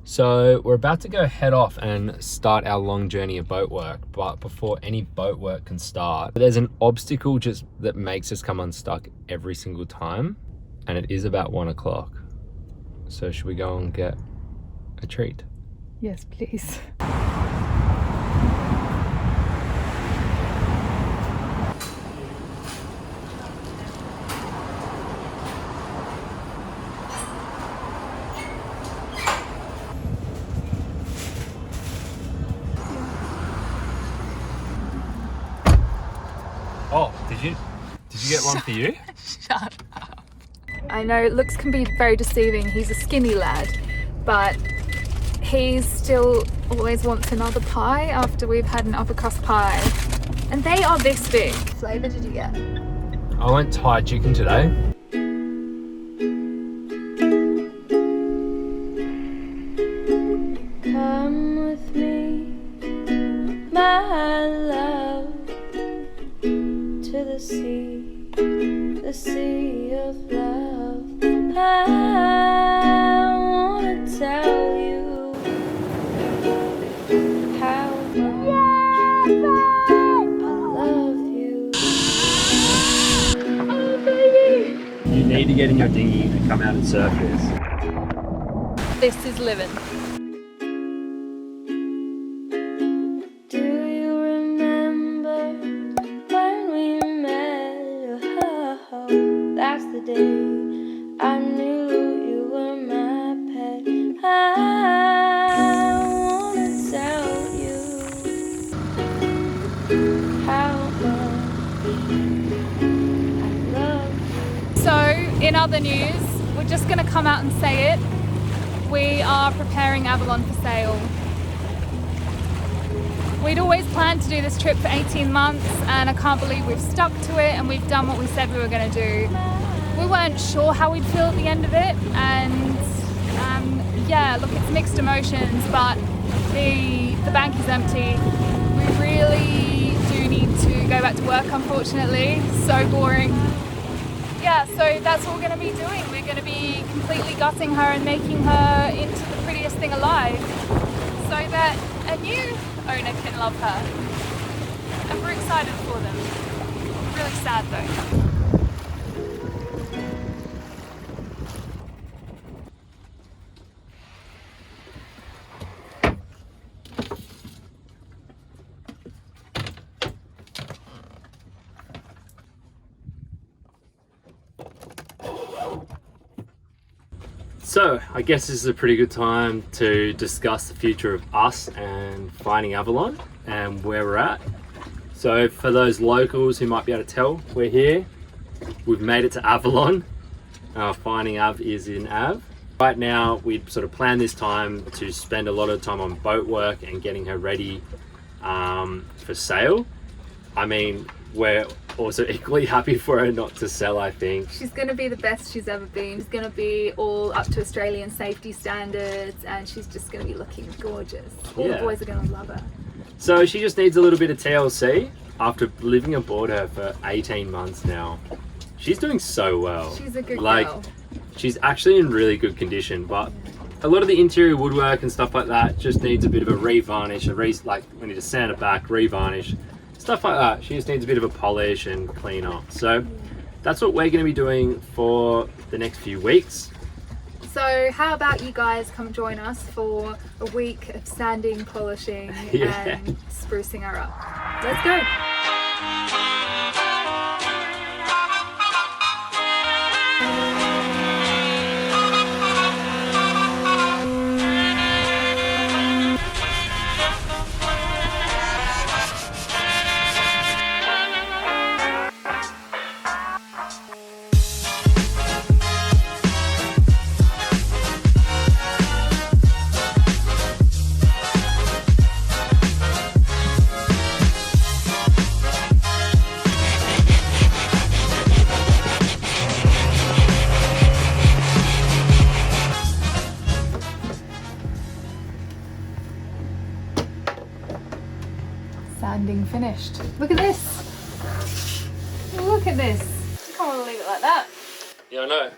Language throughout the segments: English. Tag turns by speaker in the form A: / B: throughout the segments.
A: So we're about to go head off and start our long journey of boat work, but before any boat work can start, there's an obstacle just that makes us come unstuck every single time, and it is about 1 o'clock. So should we go and get a treat?
B: Yes, please.
A: Oh, did you get one for you?
B: Shut up. I know looks can be very deceiving. He's a skinny lad, but he still always wants another pie after we've had an upper crust pie. And they are this big. What flavour did you get?
A: I went Thai chicken today.
C: Come with me, my love, to the sea of love. I wanna tell you how much I love you. Oh, baby!
A: You need to get in your dinghy and come out and surf this.
B: This is living.
C: Do you remember when we met? Oh, that's the day I knew you were my pet. I wanna tell you how much I love you.
B: So, in other news, we're just going to come out and say it. We are preparing Avalon for sale. We'd always planned to do this trip for 18 months, and I can't believe we've stuck to it and we've done what we said we were going to do. We weren't sure how we'd feel at the end of it, and yeah, look, it's mixed emotions, but the bank is empty. We really do need to go back to work, unfortunately. So boring. Yeah, so that's what we're going to be doing. We're going to be completely gutting her and making her into the prettiest thing alive, so that a new owner can love her. And we're excited for them. Really sad though.
A: So I guess this is a pretty good time to discuss the future of us and finding Avalon and where we're at. So for those locals who might be able to tell, we're here. We've made it to Avalon. Finding Av is in Av. Right now we've sort of planned this time to spend a lot of time on boat work and getting her ready for sale. I mean, we're also equally happy for her not to sell, I think.
B: She's going to be the best she's ever been. She's going to be all up to Australian safety standards, and she's just going to be looking gorgeous. All the boys are going to love her.
A: So she just needs a little bit of TLC. After living aboard her for 18 months now, she's doing so well.
B: She's a good girl.
A: She's actually in really good condition, but a lot of the interior woodwork and stuff like that just needs a bit of a re-varnish, we need to sand it back, re-varnish, stuff like that. She just needs a bit of a polish and clean up. So that's what we're going to be doing for the next few weeks.
B: So how about you guys come join us for a week of sanding, polishing, and sprucing her up. Let's go. Sanding finished. Look at this. Look at this. You can't want to leave it like that.
A: Yeah, I know.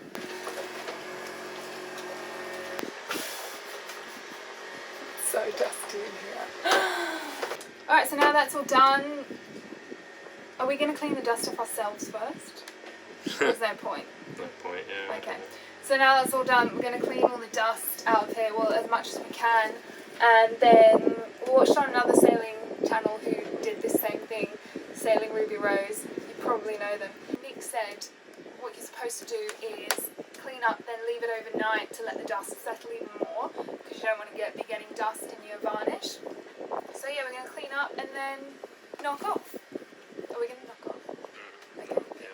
B: So dusty in here. Alright, so now that's all done, are we going to clean the dust off ourselves first? There's no point.
A: No point, yeah.
B: Okay. So now that's all done, we're going to clean all the dust out of here, well, as much as we can. And then we watched on another sailing channel who did this same thing, Sailing Ruby Rose. You probably know them. Nick said what you're supposed to do is clean up, then leave it overnight to let the dust settle even more, because you don't want to be getting dust in your varnish. So yeah, we're going to clean up and then knock off. Are we going to knock off? Okay.
A: Yeah.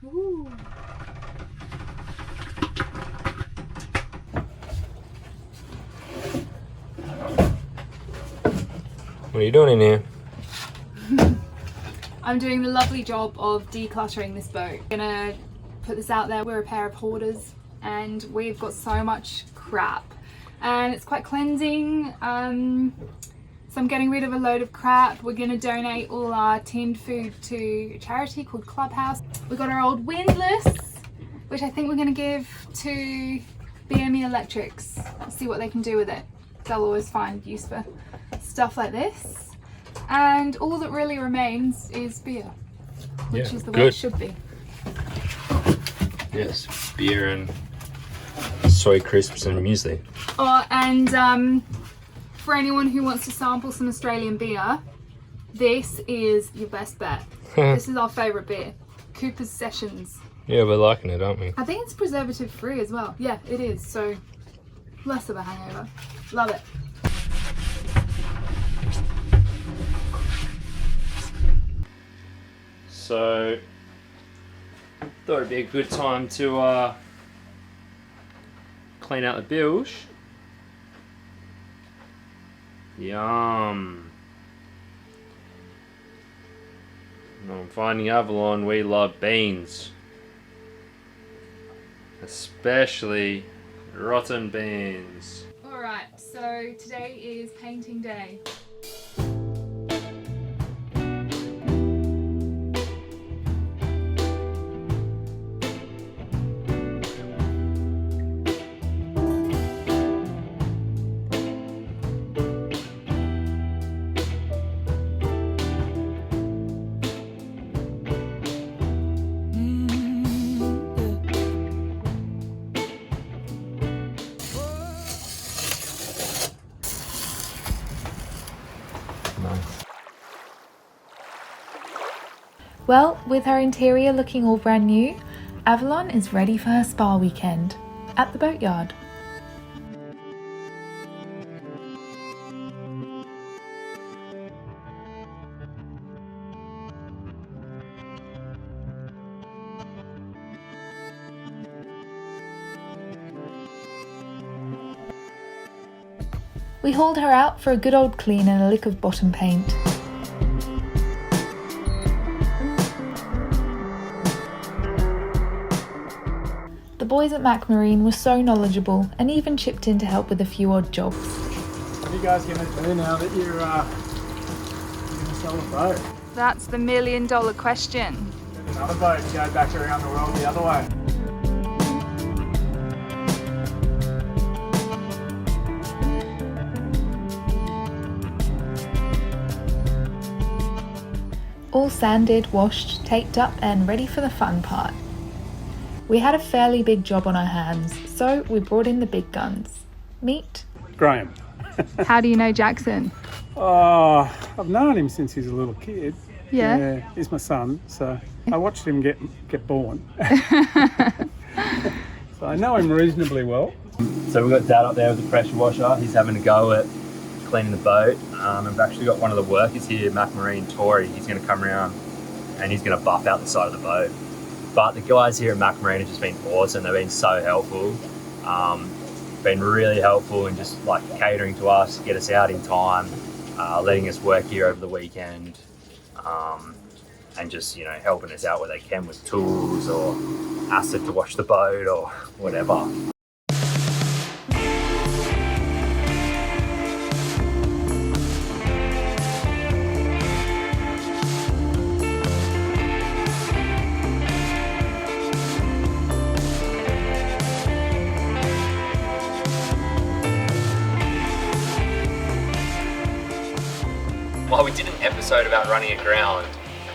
B: Ooh.
A: What are you doing in here?
B: I'm doing the lovely job of decluttering this boat. I'm gonna put this out there. We're a pair of hoarders and we've got so much crap and it's quite cleansing. So I'm getting rid of a load of crap. We're gonna donate all our tinned food to a charity called Clubhouse. We've got our old windlass, which I think we're gonna give to BME Electrics. See what they can do with it. They'll always find use for stuff like this. And all that really remains is beer, which is the way it should be.
A: Yes, beer and soy crisps and muesli.
B: Oh, and for anyone who wants to sample some Australian beer, this is your best bet. This is our favourite beer, Cooper's Sessions.
A: Yeah, we're liking it, aren't we?
B: I think it's preservative free as well. Yeah, it is, so less of a hangover. Love it.
A: So, thought it'd be a good time to clean out the bilge. Yum. I'm finding Avalon, we love beans. Especially rotten beans.
B: Alright, so today is painting day. Well, with her interior looking all brand new, Avalon is ready for her spa weekend at the Boatyard. We hauled her out for a good old clean and a lick of bottom paint. The boys at Mac Marine were so knowledgeable and even chipped in to help with a few odd jobs.
D: What are you guys going to do now that you're going to sell the boat?
B: That's the $1 million question.
D: Get another boat and go back around the world the other way.
B: All sanded, washed, taped up and ready for the fun part. We had a fairly big job on our hands, so we brought in the big guns. Meet
D: Graham.
B: How do you know Jackson?
D: Oh, I've known him since he's a little kid.
B: Yeah.
D: He's my son, so I watched him get born. So I know him reasonably well.
A: So we've got Dad up there with the pressure washer. He's having a go at cleaning the boat. I've actually got one of the workers here, Mac Marine, Tori. He's going to come around and he's going to buff out the side of the boat. But the guys here at Mac Marine have just been awesome. They've been so helpful. Been really helpful in just like catering to us, get us out in time, letting us work here over the weekend, and just, you know, helping us out where they can with tools or acid to wash the boat or whatever. While we did an episode about running aground,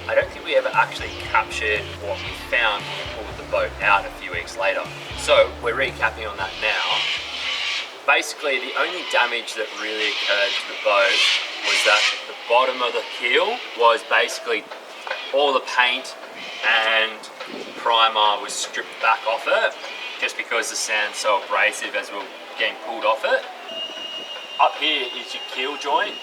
A: I don't think we ever actually captured what we found when we pulled the boat out a few weeks later. So we're recapping on that now. Basically, the only damage that really occurred to the boat was that the bottom of the keel was basically all the paint and primer was stripped back off it, just because the sand's so abrasive as we were getting pulled off it. Up here is your keel joint,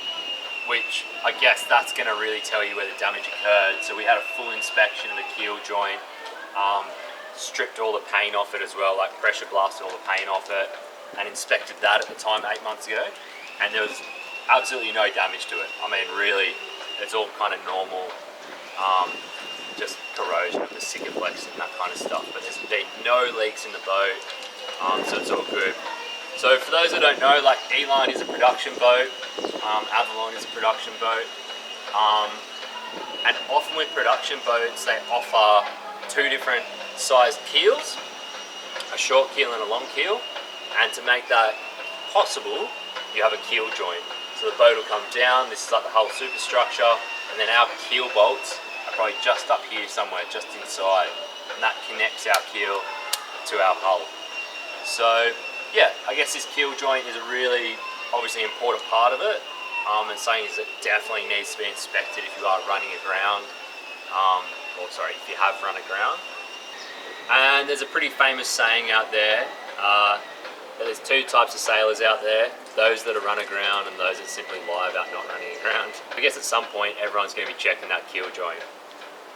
A: which I guess that's going to really tell you where the damage occurred. So we had a full inspection of the keel joint, stripped all the paint off it as well, like pressure blasted all the paint off it, and inspected that at the time 8 months ago, and there was absolutely no damage to it. I mean, really, it's all kind of normal, just corrosion of the Sikaflex and that kind of stuff, but there's been no leaks in the boat, so it's all good. So for those that don't know, like Avalon is a production boat, Avalon is a production boat, and often with production boats they offer two different sized keels, a short keel and a long keel, and to make that possible you have a keel joint. So the boat will come down, this is like the whole superstructure, and then our keel bolts are probably just up here somewhere, just inside, and that connects our keel to our hull. So yeah, I guess this keel joint is a really obviously important part of it, and something that definitely needs to be inspected if you are running aground, or sorry, if you have run aground. And there's a pretty famous saying out there, that there's two types of sailors out there, those that are run aground and those that simply lie about not running aground. I guess at some point everyone's going to be checking that keel joint,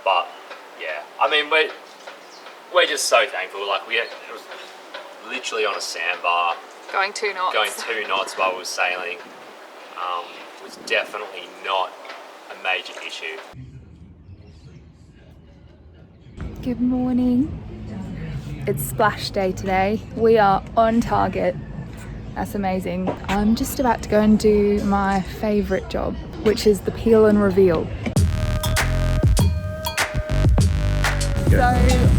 A: but yeah, I mean, we're just so thankful. Like it was literally on a sandbar,
B: Going 2 knots.
A: going 2 knots while we were sailing. Was definitely not a major issue.
B: Good morning. It's splash day today. We are on target. That's amazing. I'm just about to go and do my favourite job, which is the peel and reveal. So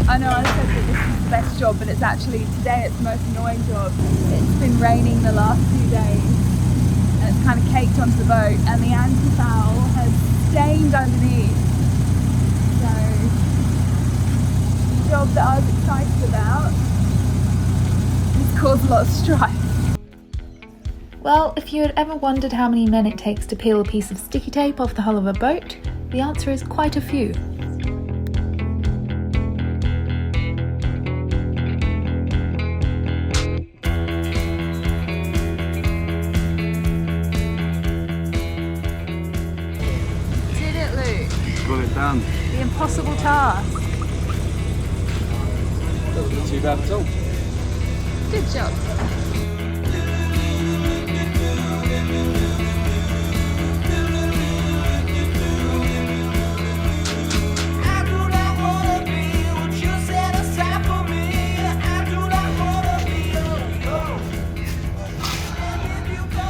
B: I know I said that this is the best job, but it's actually today it's the most annoying job. It's been raining the last few days and it's kind of caked onto the boat, and the anti-foul has stained underneath. So the job that I was excited about has caused a lot of strife. Well, if you had ever wondered how many men it takes to peel a piece of sticky tape off the hull of a boat, the answer is quite a few.
D: Done.
B: The impossible task.
D: Doesn't look too bad at all.
B: Good job.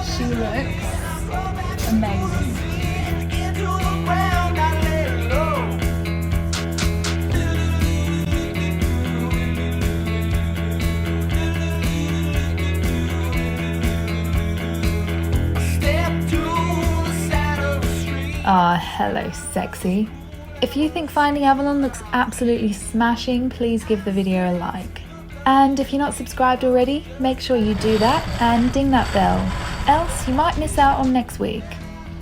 B: She looks amazing. Ah, hello sexy. If you think finding Avalon looks absolutely smashing, please give the video a like. And if you're not subscribed already, make sure you do that and ding that bell, else you might miss out on next week.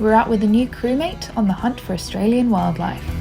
B: we're out with a new crewmate on the hunt for Australian wildlife.